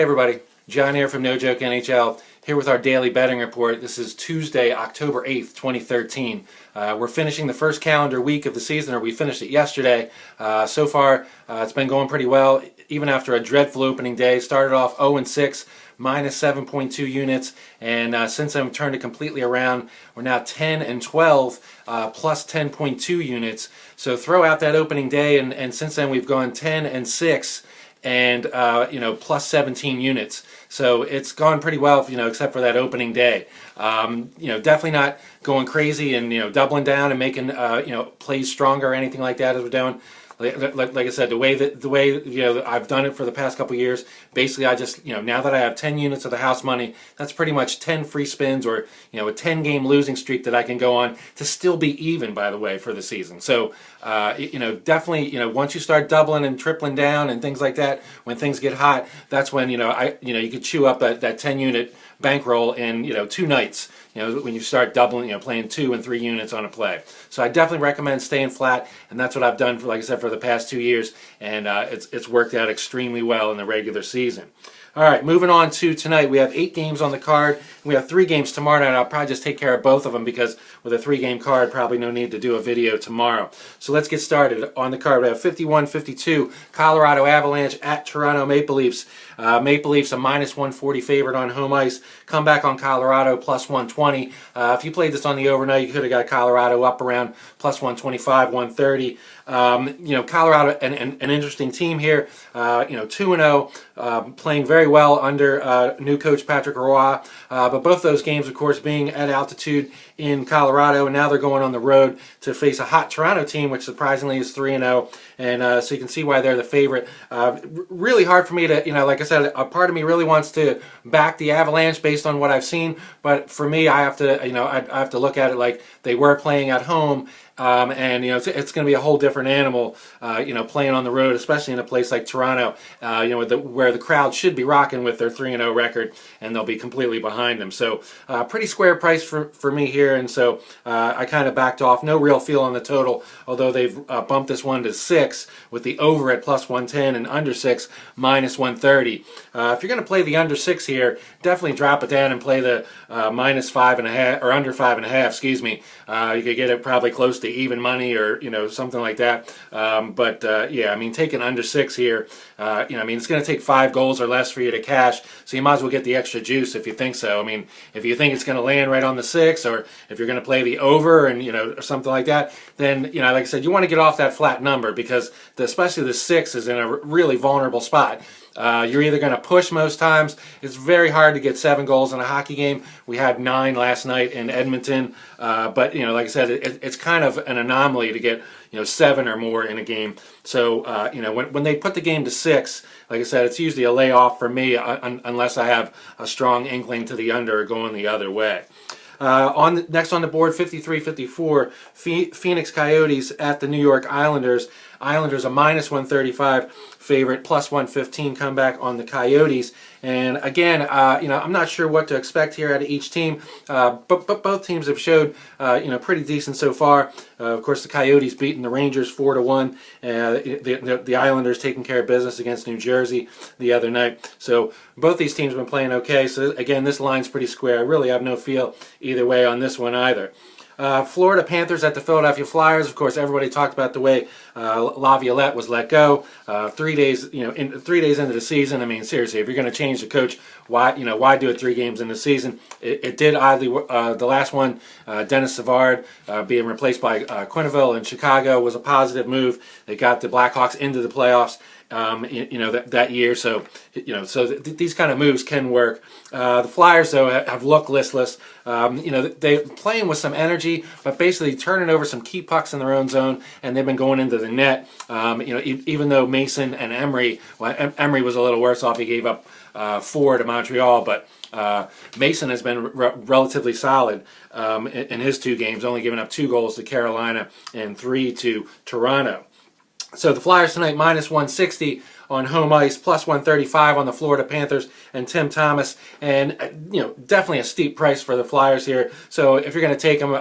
everybody, John here from NoJokeNHL, here with our daily betting report. This is Tuesday, October 8th, 2013. We're finishing the first calendar week of the season, or we finished it yesterday. So far, it's been going pretty well, even after a dreadful opening day. Started off 0-6, minus 7.2 units, and since then turned it completely around. We're now 10-12, plus 10.2 units. So throw out that opening day, and since then we've gone 10-6, and plus 17 units. So it's gone pretty well, except for that opening day. Definitely not going crazy and doubling down and making plays stronger or anything like that as we're doing. Like I said, the way I've done it for the past couple of years, basically I just now that I have 10 units of the house money, that's pretty much 10 free spins, or a 10-game losing streak that I can go on to still be even, by the way, for the season. So definitely once you start doubling and tripling down and things like that, when things get hot, that's when you could chew up that 10-unit bankroll in 2 nights. When you start doubling, playing 2 and 3 units on a play. So I definitely recommend staying flat, and that's what I've done for, like I said, for the past 2 years, and it's worked out extremely well in the regular season. All right, moving on to tonight. We have 8 games on the card. We have 3 games tomorrow night. I'll probably just take care of both of them because with a 3-game card, probably no need to do a video tomorrow. So let's get started. On the card, we have 51-52 Colorado Avalanche at Toronto Maple Leafs. Maple Leafs a minus 140 favorite on home ice. Comeback on Colorado plus 120. If you played this on the overnight, you could have got Colorado up around plus 125, 130. Colorado, an interesting team here. 2-0, playing very well under new coach Patrick Roy. But both those games, of course, being at altitude in Colorado, and now they're going on the road to face a hot Toronto team, which surprisingly is 3-0. And so you can see why they're the favorite. Really hard for me to, like I said, a part of me really wants to back the Avalanche based on what I've seen. But for me, I have to, I have to look at it like they were playing at home. It's going to be a whole different animal, playing on the road, especially in a place like Toronto, where the crowd should be rocking with their 3-0 record, and they'll be completely behind them. So, pretty square price for me here, and so I kind of backed off. No real feel on the total, although they've bumped this one to 6 with the over at plus 110 and under 6 minus 130. If you're going to play the under 6 here, definitely drop it down and play the minus 5.5 or under 5.5. Excuse me. You could get it probably close to even money, or something like that. Taking under 6 here, it's going to take 5 goals or less for you to cash, so you might as well get the extra juice if you think so. If you think it's going to land right on the 6, or if you're going to play the over and or something like that, then like I said, you want to get off that flat number, because especially the 6 is in a really vulnerable spot. You're either going to push most times. It's very hard to get 7 goals in a hockey game. We had 9 last night in Edmonton, but like I said, it's kind of an anomaly to get 7 or more in a game. So when they put the game to 6, like I said, it's usually a layoff for me, unless I have a strong inkling to the under or going the other way. Next on the board, 53-54, Phoenix Coyotes at the New York Islanders. Islanders a minus 135 favorite, plus 115 comeback on the Coyotes. And again, I'm not sure what to expect here out of each team, but both teams have showed, pretty decent so far. Of course, the Coyotes beating the Rangers 4-1. The Islanders taking care of business against New Jersey the other night. So both these teams have been playing okay. So again, this line's pretty square. I really have no feel either way on this one either. Florida Panthers at the Philadelphia Flyers. Of course, everybody talked about the way Laviolette was let go. 3 days, 3 days into the season. Seriously, if you're going to change the coach, why do it 3 games in the season? It did oddly. The last one, Dennis Savard being replaced by Quenneville in Chicago, was a positive move. They got the Blackhawks into the playoffs. That year. So, these kind of moves can work. The Flyers, though, have looked listless. They're playing with some energy, but basically turning over some key pucks in their own zone, and they've been going into the net. Even though Mason and Emery, Emery was a little worse off. He gave up 4 to Montreal, but Mason has been relatively solid in his 2 games, only giving up 2 goals to Carolina and 3 to Toronto. So the Flyers tonight, minus 160 on home ice, plus 135 on the Florida Panthers and Tim Thomas. And, definitely a steep price for the Flyers here. So if you're going to take them,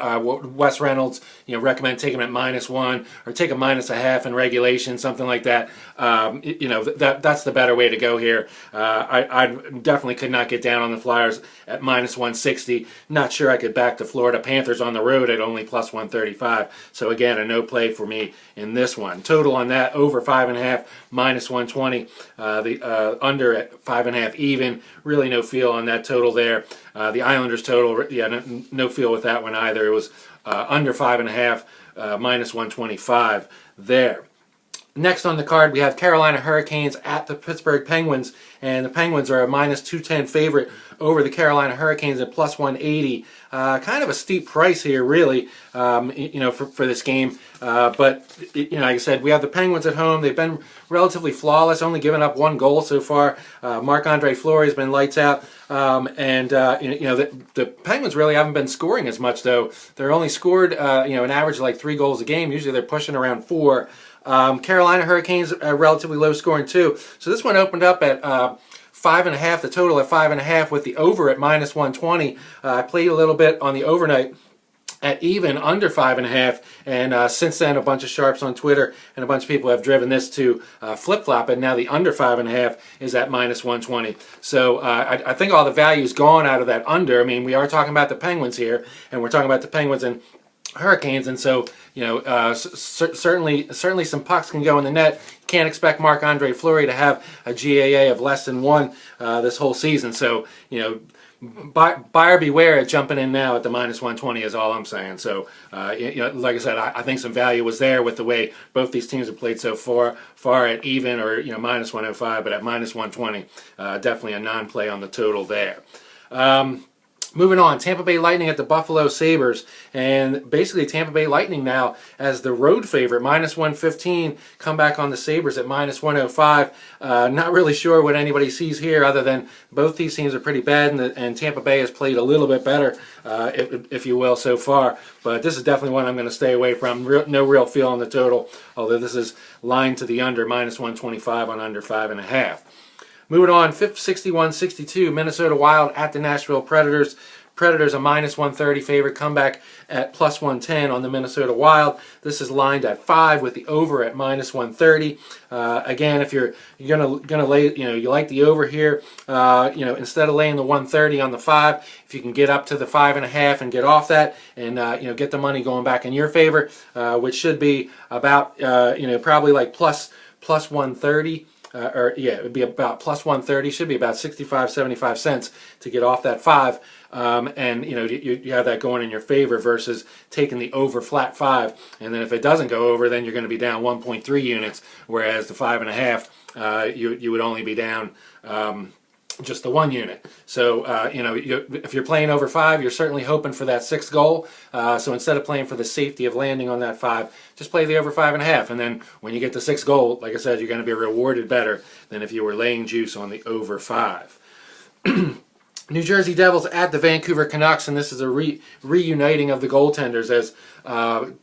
Wes Reynolds, recommend taking them at -1 or take a -0.5 in regulation, something like that. That's the better way to go here. I definitely could not get down on the Flyers at -160. Not sure I could back the Florida Panthers on the road at only plus 135. So again, a no play for me in this one. Total on that, over 5.5, -120. The under at 5.5 even. Really no feel on that total there. The Islanders total, no feel with that one either. It was under 5.5, -125 there. Next on the card, we have Carolina Hurricanes at the Pittsburgh Penguins, and the Penguins are a -210 favorite over the Carolina Hurricanes at plus 180. Kind of a steep price here, really, for this game. But like I said, we have the Penguins at home. They've been relatively flawless, only giving up 1 goal so far. Marc-Andre Fleury has been lights out, the Penguins really haven't been scoring as much, though. They're only scored, an average of like 3 goals a game. Usually they're pushing around 4. Carolina Hurricanes are relatively low scoring too. So this one opened up at 5.5, the total at 5.5 with the over at -120. I played a little bit on the overnight at even under 5.5, and since then a bunch of sharps on Twitter and a bunch of people have driven this to flip-flop, and now the under 5.5 is at -120. So I think all the value is gone out of that under. I mean, we are talking about the Penguins here, and we're talking about the Penguins and Hurricanes, and so certainly some pucks can go in the net. You can't expect Marc-Andre Fleury to have a GAA of less than 1 this whole season. So buyer beware at jumping in now at the -120 is all I'm saying. So like I said, I think some value was there with the way both these teams have played so far at even or -105, but at -120, definitely a non-play on the total there. Moving on, Tampa Bay Lightning at the Buffalo Sabres, and basically Tampa Bay Lightning now as the road favorite, -115, come back on the Sabres at -105. Not really sure what anybody sees here other than both these teams are pretty bad, and Tampa Bay has played a little bit better, if you will, so far. But this is definitely one I'm going to stay away from. No real feel on the total, although this is lined to the under, -125 on under 5.5. Moving on, 61-62, Minnesota Wild at the Nashville Predators. Predators a -130 favorite, comeback at +110 on the Minnesota Wild. This is lined at 5 with the over at -130. Again, if you're gonna lay, you like the over here, instead of laying the 130 on the 5, if you can get up to the 5.5 and get off that, and get the money going back in your favor, which should be about probably like plus 130. It would be about plus 130, should be about 65, 75 cents to get off that 5. And you have that going in your favor versus taking the over flat 5. And then if it doesn't go over, then you're going to be down 1.3 units, whereas the 5.5, you would only be down just the 1 unit. So, if you're playing over 5, you're certainly hoping for that 6th goal. So instead of playing for the safety of landing on that 5, just play the over 5.5. And then when you get the 6th goal, like I said, you're going to be rewarded better than if you were laying juice on the over 5. New Jersey Devils at the Vancouver Canucks, and this is a reuniting of the goaltenders as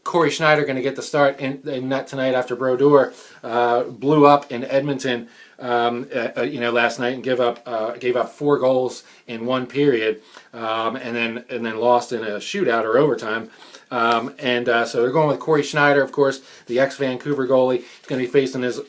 Corey Schneider going to get the start in net tonight after Brodeur blew up in Edmonton last night and gave up 4 goals in 1 period, and then lost in a shootout or overtime. So they're going with Corey Schneider, of course, the ex-Vancouver goalie. He's going to be facing his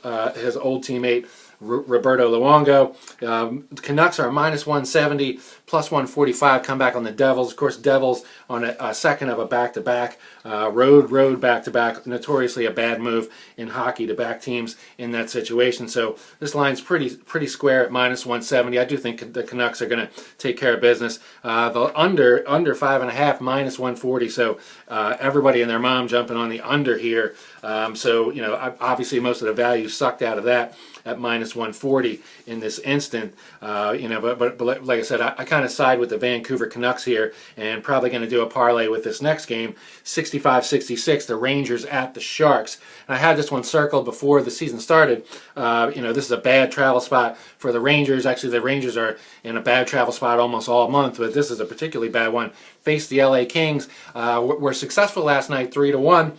old teammate Roberto Luongo. The Canucks are a -170, plus 145, come back on the Devils. Of course, Devils on a second of a back-to-back, road back-to-back, notoriously a bad move in hockey to back teams in that situation. So this line's pretty square at -170. I do think the Canucks are going to take care of business. The under 5.5, -140. So everybody and their mom jumping on the under here. Obviously most of the value sucked out of that at -140 in this instant. But like I said, I kind of side with the Vancouver Canucks here, and probably going to do a parlay with this next game, 65-66, the Rangers at the Sharks. And I had this one circled before the season started. This is a bad travel spot for the Rangers. Actually, the Rangers are in a bad travel spot almost all month, but this is a particularly bad one. Face the LA Kings. Were successful last night, 3-1.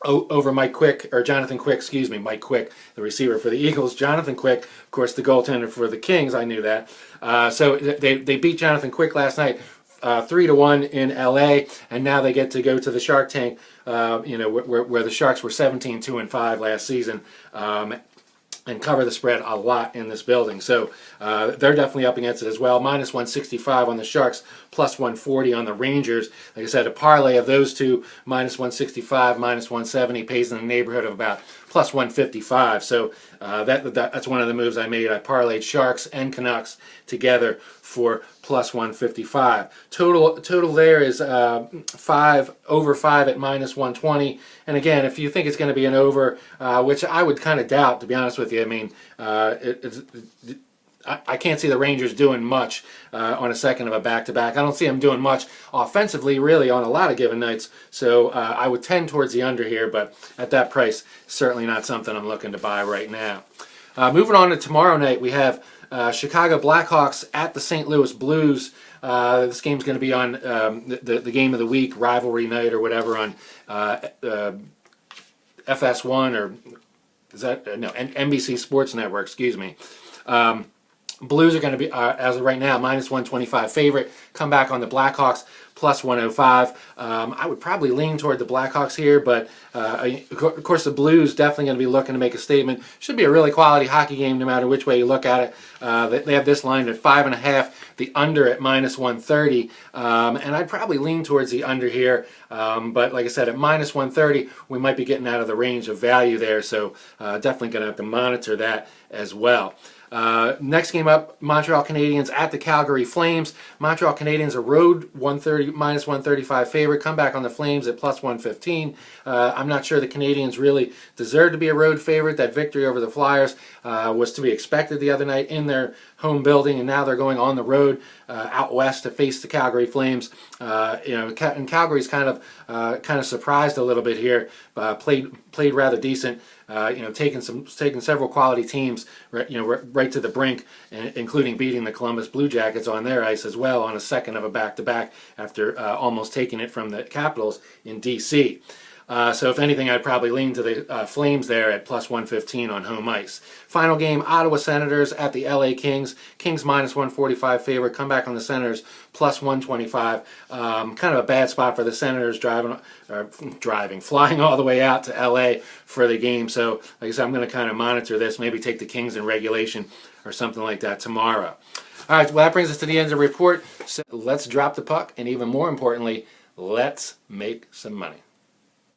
over Mike Quick, or Jonathan Quick, excuse me, Mike Quick, the receiver for the Eagles. Jonathan Quick, of course, the goaltender for the Kings. I knew that. So they beat Jonathan Quick last night 3-1 in LA, and now they get to go to the Shark Tank, where the Sharks were 17-2-5 last season. And cover the spread a lot in this building. So they're definitely up against it as well. Minus 165 on the Sharks, plus 140 on the Rangers. Like I said, a parlay of those two, minus 165, minus 170, pays in the neighborhood of about plus 155. So that's one of the moves I made. I parlayed Sharks and Canucks together for plus 155. Total there is over 5 at minus 120. And again, if you think it's going to be an over, which I would kind of doubt, to be honest with you. I mean, I can't see the Rangers doing much on a second of a back-to-back. I don't see them doing much offensively, really, on a lot of given nights. So I would tend towards the under here, but at that price, certainly not something I'm looking to buy right now. Moving on to tomorrow night, we have Chicago Blackhawks at the St. Louis Blues. This game's going to be on the game of the week, rivalry night or whatever, on FS1 or is that no NBC Sports Network? Excuse me. Blues are going to be, as of right now, minus 125 favorite. Come back on the Blackhawks, plus 105. I would probably lean toward the Blackhawks here, but of course the Blues definitely going to be looking to make a statement. Should be a really quality hockey game no matter which way you look at it. They have this line at 5.5, the under at minus 130, and I'd probably lean towards the under here. But like I said, at minus 130, we might be getting out of the range of value there, so definitely going to have to monitor that as well. Next game up, Montreal Canadiens at the Calgary Flames. Montreal Canadiens a road minus 135 favorite. Come back on the Flames at plus 115. I'm not sure the Canadiens really deserve to be a road favorite. That victory over the Flyers was to be expected the other night in their home building, and now they're going on the road out west to face the Calgary Flames. And Calgary's kind of surprised a little bit here. Played rather decent. Taking several quality teams, right to the brink, including beating the Columbus Blue Jackets on their ice as well on a second of a back-to-back after almost taking it from the Capitals in D.C. So if anything, I'd probably lean to the Flames there at plus 115 on home ice. Final game, Ottawa Senators at the LA Kings. Kings minus 145 favorite. Come back on the Senators plus 125. Kind of a bad spot for the Senators flying all the way out to LA for the game. So like I said, I'm going to kind of monitor this, maybe take the Kings in regulation or something like that tomorrow. All right, well, that brings us to the end of the report. So let's drop the puck, and even more importantly, let's make some money.